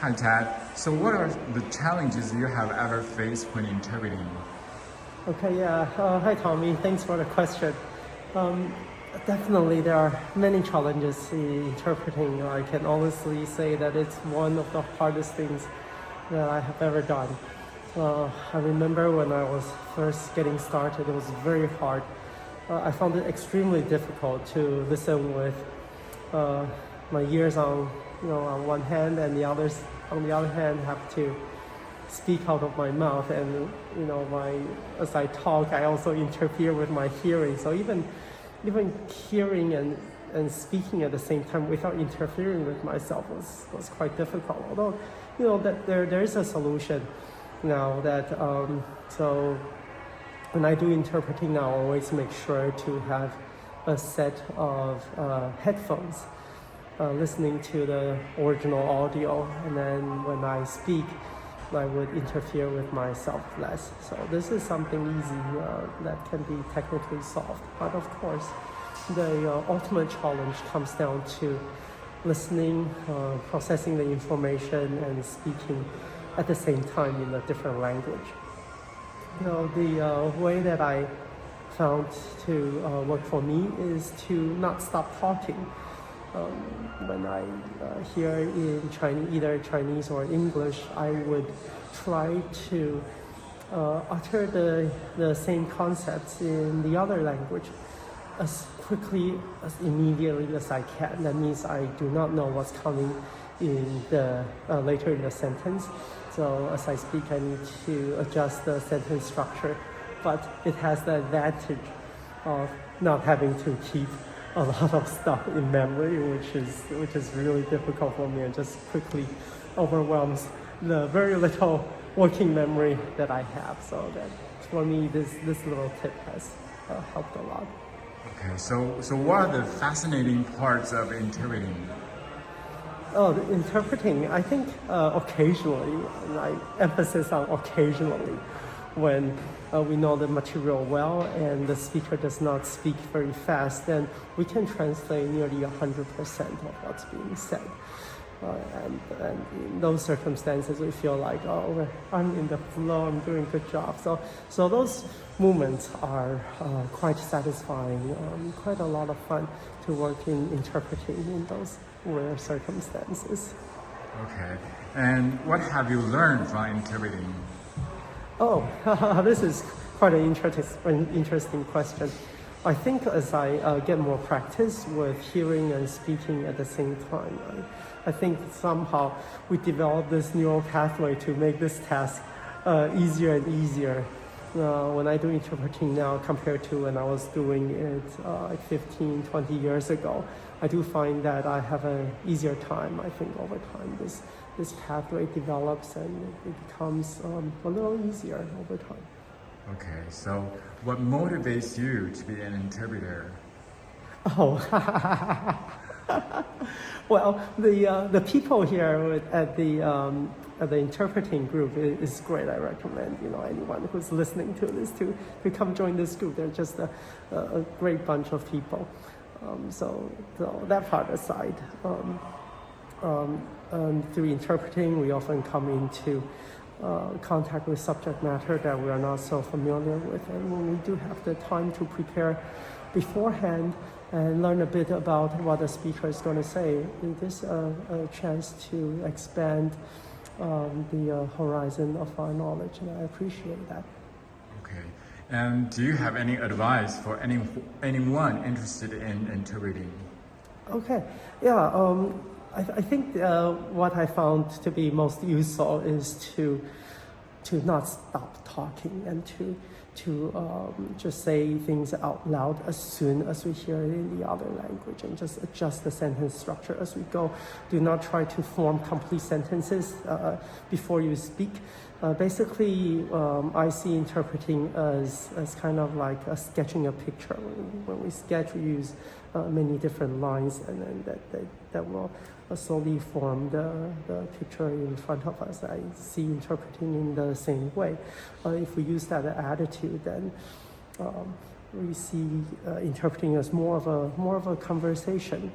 Hi, Ted. So what are the challenges you have ever faced when interpreting? Okay, yeah. Hi, Tommy. Thanks for the question. Definitely, there are many challenges in interpreting. I can honestly say that it's one of the hardest things that I have ever done. I remember when I was first getting started, it was very hard. I found it extremely difficult to listen with my ears on one hand, and on the other hand have to speak out of my mouth, and as I talk, I also interfere with my hearing. So even hearing and speaking at the same time without interfering with myself was quite difficult. Although that there is a solution now that so when I do interpreting now, I always make sure to have a set of headphones listening to the original audio, and then when I speak, I would interfere with myself less. So this is something easy that can be technically solved. But of course, the ultimate challenge comes down to listening, processing the information, and speaking at the same time in a different language. The way that I found to work for me is to not stop talking. When I hear in Chinese, either Chinese or English, I would try to utter the same concepts in the other language as quickly, as immediately as I can. That means I do not know what's coming in later in the sentence. So as I speak, I need to adjust the sentence structure, but it has the advantage of not having to keep a lot of stuff in memory, which is really difficult for me, and just quickly overwhelms the very little working memory that I have. So that for me, this little tip has helped a lot. Okay, so what are the fascinating parts of interpreting? The interpreting, I think occasionally, I emphasis on occasionally, when we know the material well and the speaker does not speak very fast, then we can translate nearly 100% of what's being said. And in those circumstances, we feel like, I'm in the flow, I'm doing a good job. So those moments are quite satisfying, quite a lot of fun to work in interpreting in those rare circumstances. Okay, and what have you learned from interpreting? Oh, this is quite an interesting question. I think as I get more practice with hearing and speaking at the same time, I think somehow we develop this neural pathway to make this task easier and easier. When I do interpreting now compared to when I was doing it 15, 20 years ago, I do find that I have an easier time. I think over time this pathway develops and it becomes a little easier over time. Okay, so what motivates you to be an interpreter? Oh, well, the people here at the interpreting group is great. I recommend anyone who's listening to this to come join this group. They're just a great bunch of people. So that part aside, through interpreting, we often come into contact with subject matter that we are not so familiar with, and when we do have the time to prepare beforehand and learn a bit about what the speaker is going to say, it is a chance to expand the horizon of our knowledge, and I appreciate that. Okay, and do you have any advice for anyone interested in interpreting? Okay, yeah. I think what I found to be most useful is to not stop talking and to just say things out loud as soon as we hear it in the other language, and just adjust the sentence structure as we go. Do not try to form complete sentences before you speak. Basically, I see interpreting as kind of like sketching a picture. When we sketch, we use many different lines, and then that will slowly form the picture in front of us. I see interpreting in the same way. If we use that attitude, then we see interpreting as more of a conversation.